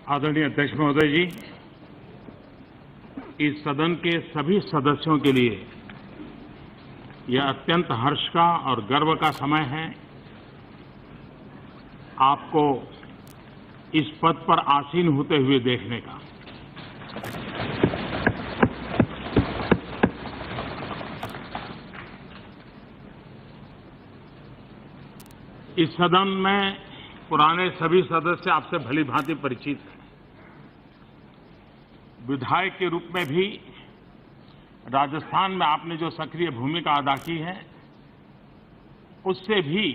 आदरणीय अध्यक्ष महोदय जी, इस सदन के सभी सदस्यों के लिए यह अत्यंत हर्ष का और गर्व का समय है। आपको इस पद पर आसीन होते हुए देखने का। इस सदन में पुराने सभी सदस्य आपसे भली भांति परिचित हैं। विधायक के रूप में भी राजस्थान में आपने जो सक्रिय भूमिका अदा की है, उससे भी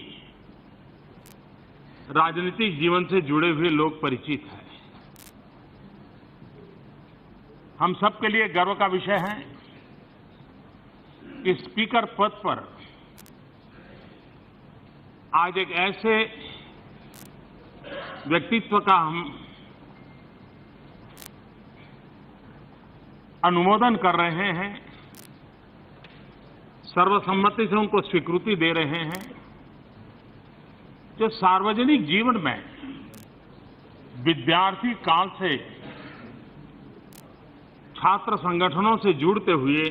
राजनीतिक जीवन से जुड़े हुए लोग परिचित हैं। हम सबके लिए गर्व का विषय है कि स्पीकर पद पर आज एक ऐसे व्यक्तित्व का हम अनुमोदन कर रहे हैं, सर्वसम्मति से उनको स्वीकृति दे रहे हैं, जो सार्वजनिक जीवन में विद्यार्थी काल से छात्र संगठनों से जुड़ते हुए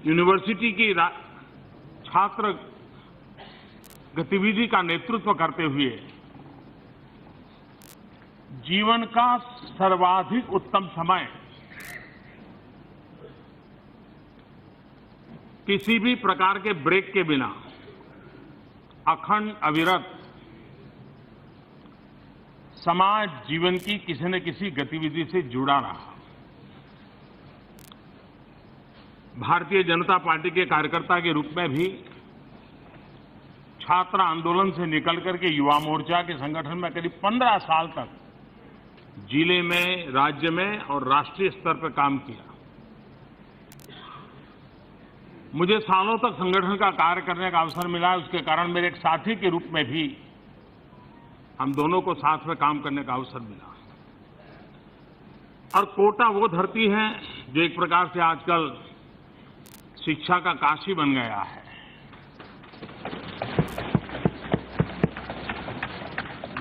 यूनिवर्सिटी की छात्र गतिविधि का नेतृत्व करते हुए जीवन का सर्वाधिक उत्तम समय किसी भी प्रकार के ब्रेक के बिना अखंड अविरत समाज जीवन की किसी न किसी गतिविधि से जुड़ा रहा। भारतीय जनता पार्टी के कार्यकर्ता के रूप में भी छात्र आंदोलन से निकल करके युवा मोर्चा के संगठन में करीब 15 साल तक जिले में, राज्य में और राष्ट्रीय स्तर पर काम किया। मुझे सालों तक संगठन का कार्य करने का अवसर मिला। उसके कारण मेरे एक साथी के रूप में भी हम दोनों को साथ में काम करने का अवसर मिला। और कोटा वो धरती है जो एक प्रकार से आजकल शिक्षा का काशी बन गया है।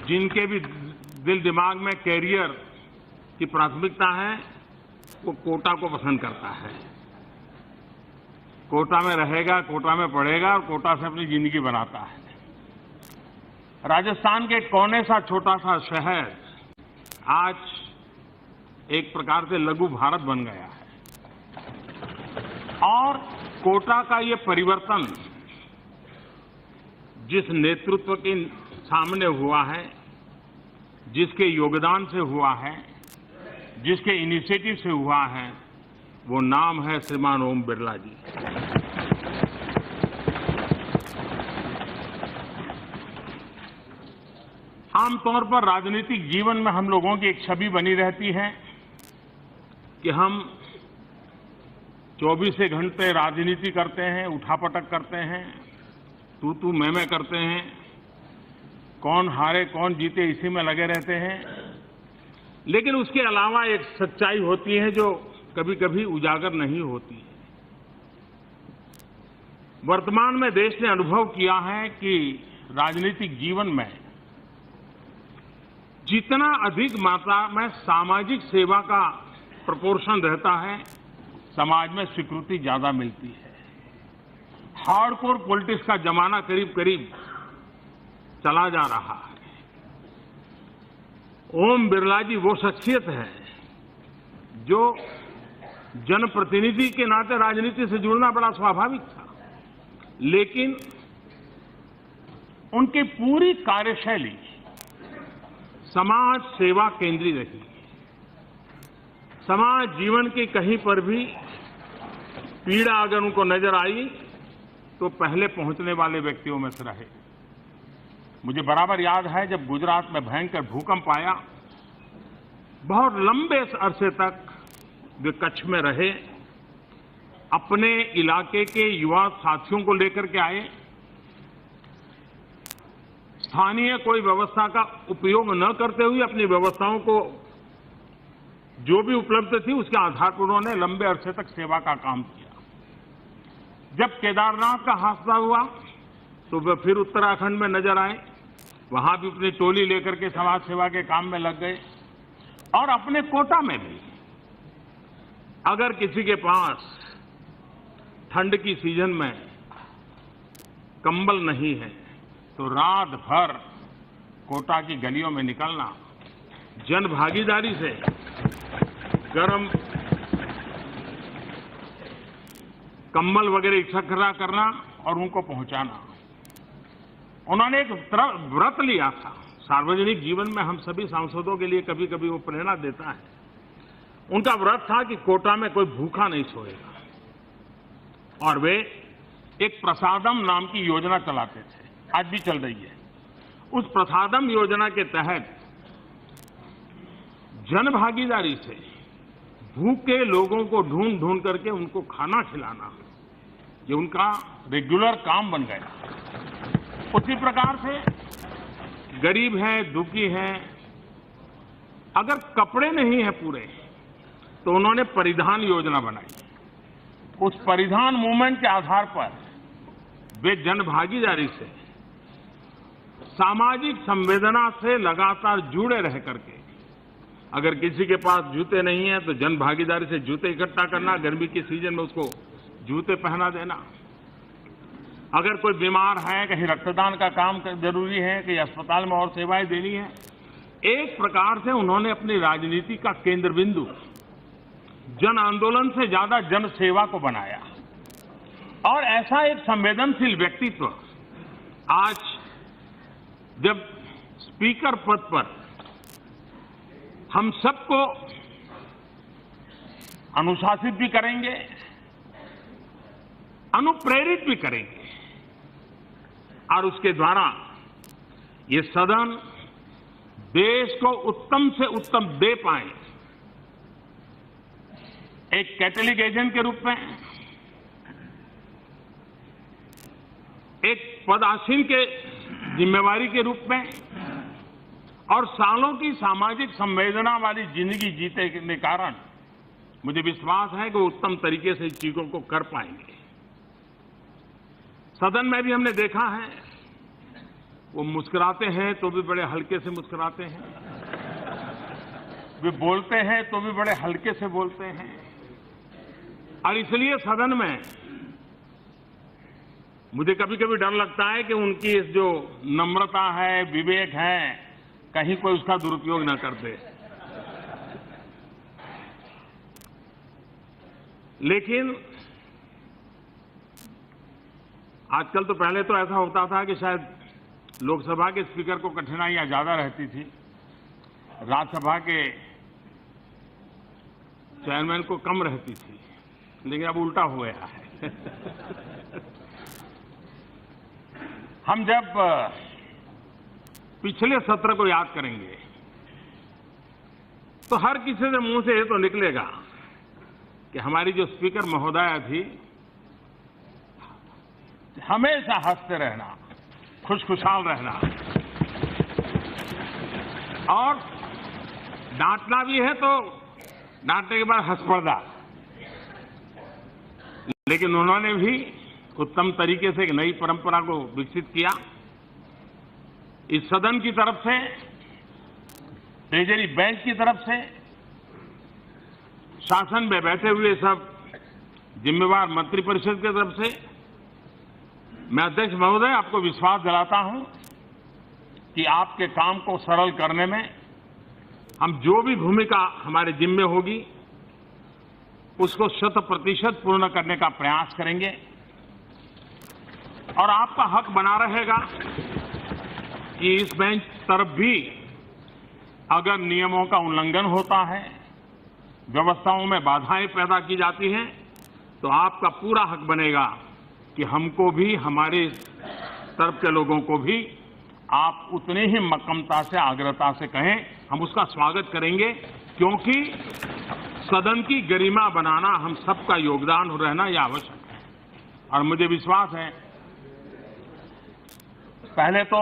जिनके भी दिल दिमाग में कैरियर की प्राथमिकता है, वो कोटा को पसंद करता है। कोटा में रहेगा, कोटा में पढ़ेगा और कोटा से अपनी जिंदगी बनाता है। राजस्थान के कोने सा छोटा सा शहर आज एक प्रकार से लघु भारत बन गया है। और कोटा का ये परिवर्तन जिस नेतृत्व के सामने हुआ है, जिसके योगदान से हुआ है, जिसके इनिशिएटिव से हुआ है, वो नाम है श्रीमान ओम बिरला जी। आमतौर पर राजनीतिक जीवन में हम लोगों की एक छवि बनी रहती है कि हम 24 घंटे राजनीति करते हैं, उठापटक करते हैं, तू मैं करते हैं, कौन हारे कौन जीते इसी में लगे रहते हैं। लेकिन उसके अलावा एक सच्चाई होती है जो कभी कभी उजागर नहीं होती है। वर्तमान में देश ने अनुभव किया है कि राजनीतिक जीवन में जितना अधिक मात्रा में सामाजिक सेवा का प्रोपोर्शन रहता है, समाज में स्वीकृति ज्यादा मिलती है। हार्डकोर पॉलिटिक्स का जमाना करीब करीब चला जा रहा है। ओम बिरला जी वो शख्सियत है जो जनप्रतिनिधि के नाते राजनीति से जुड़ना बड़ा स्वाभाविक था, लेकिन उनकी पूरी कार्यशैली समाज सेवा केंद्रीय रही। समाज जीवन की कहीं पर भी पीड़ा अगर उनको नजर आई तो पहले पहुंचने वाले व्यक्तियों में से रहे। मुझे बराबर याद है जब गुजरात में भयंकर भूकंप आया, बहुत लंबे अरसे तक वे कच्छ में रहे, अपने इलाके के युवा साथियों को लेकर के आए, स्थानीय कोई व्यवस्था का उपयोग न करते हुए अपनी व्यवस्थाओं को जो भी उपलब्ध थी उसके आधार पर उन्होंने लंबे अरसे तक सेवा का काम किया। जब केदारनाथ का हादसा हुआ तो वे फिर उत्तराखंड में नजर आए, वहां भी अपनी टोली लेकर के समाज सेवा के काम में लग गए। और अपने कोटा में भी अगर किसी के पास ठंड की सीजन में कंबल नहीं है तो रात भर कोटा की गलियों में निकलना, जन भागीदारी से गर्म कंबल वगैरह इकट्ठा करना और उनको पहुंचाना। उन्होंने एक व्रत लिया था। सार्वजनिक जीवन में हम सभी सांसदों के लिए कभी कभी वो प्रेरणा देता है। उनका व्रत था कि कोटा में कोई भूखा नहीं सोएगा, और वे एक प्रसादम नाम की योजना चलाते थे, आज भी चल रही है। उस प्रसादम योजना के तहत जन भागीदारी से भूखे लोगों को ढूंढ ढूंढ करके उनको खाना खिलाना, ये उनका रेगुलर काम बन गया। उसी प्रकार से गरीब हैं, दुखी हैं, अगर कपड़े नहीं हैं पूरे तो उन्होंने परिधान योजना बनाई। उस परिधान मूवमेंट के आधार पर वे जन भागीदारी से, सामाजिक संवेदना से लगातार जुड़े रह करके, अगर किसी के पास जूते नहीं है तो जन भागीदारी से जूते इकट्ठा करना, गर्मी के सीजन में उसको जूते पहना देना। अगर कोई बीमार है, कहीं रक्तदान का काम जरूरी है, कहीं अस्पताल में और सेवाएं देनी है, एक प्रकार से उन्होंने अपनी राजनीति का केंद्र बिंदु जन आंदोलन से ज्यादा जन सेवा को बनाया। और ऐसा एक संवेदनशील व्यक्तित्व आज जब स्पीकर पद पर हम सबको अनुशासित भी करेंगे, अनुप्रेरित भी करेंगे, और उसके द्वारा ये सदन देश को उत्तम से उत्तम दे पाए, एक कैटलिक एजेंट के रूप में, एक पदासीन के जिम्मेवारी के रूप में, और सालों की सामाजिक संवेदना वाली जिंदगी जीते के कारण मुझे विश्वास है कि वो उत्तम तरीके से चीजों को कर पाएंगे। सदन में भी हमने देखा है, वो मुस्कुराते हैं तो भी बड़े हल्के से मुस्कुराते हैं, वे बोलते हैं तो भी बड़े हल्के से बोलते हैं। और इसलिए सदन में मुझे कभी कभी डर लगता है कि उनकी इस जो नम्रता है, विवेक है, कहीं कोई उसका दुरुपयोग न कर दे। लेकिन आजकल तो, पहले तो ऐसा होता था कि शायद लोकसभा के स्पीकर को कठिनाइयां ज्यादा रहती थी, राज्यसभा के चेयरमैन को कम रहती थी, लेकिन अब उल्टा हो गया है। हम जब पिछले सत्र को याद करेंगे तो हर किसी के मुंह से ये तो निकलेगा कि हमारी जो स्पीकर महोदया थी, हमेशा हंसते रहना, खुशखुशाल रहना, और डांटना भी है तो डांटने के बाद हंस पड़ना। लेकिन उन्होंने भी उत्तम तरीके से एक नई परंपरा को विकसित किया। इस सदन की तरफ से, ट्रेजरी बेंच की तरफ से, शासन में बैठे हुए सब जिम्मेवार मंत्रिपरिषद की तरफ से मैं अध्यक्ष महोदय आपको विश्वास दिलाता हूं कि आपके काम को सरल करने में हम जो भी भूमिका हमारे जिम्मे होगी उसको 100% पूर्ण करने का प्रयास करेंगे। और आपका हक बना रहेगा कि इस बेंच तरफ भी अगर नियमों का उल्लंघन होता है, व्यवस्थाओं में बाधाएं पैदा की जाती हैं, तो आपका पूरा हक बनेगा कि हमको भी, हमारे तरफ के लोगों को भी आप उतने ही मक्कमता से, आग्रहता से कहें, हम उसका स्वागत करेंगे, क्योंकि सदन की गरिमा बनाना हम सबका योगदान रहना यह आवश्यक है। और मुझे विश्वास है, पहले तो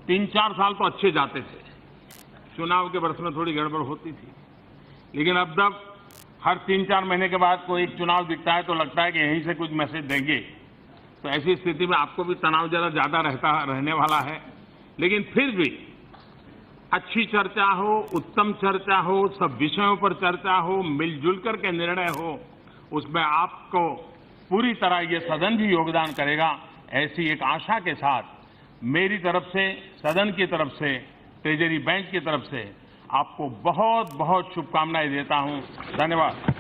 3-4 साल तो अच्छे जाते थे, चुनाव के वर्ष में थोड़ी गड़बड़ होती थी, लेकिन अब तक हर 3-4 महीने के बाद कोई एक चुनाव दिखता है तो लगता है कि यहीं से कुछ मैसेज देंगे। तो ऐसी स्थिति में आपको भी तनाव जरा ज्यादा रहने वाला है, लेकिन फिर भी अच्छी चर्चा हो, उत्तम चर्चा हो, सब विषयों पर चर्चा हो, मिलजुल कर के निर्णय हो, उसमें आपको पूरी तरह ये सदन भी योगदान करेगा, ऐसी एक आशा के साथ मेरी तरफ से, सदन की तरफ से, ट्रेजरी बैंक की तरफ से आपको बहुत बहुत शुभकामनाएं देता हूं। धन्यवाद।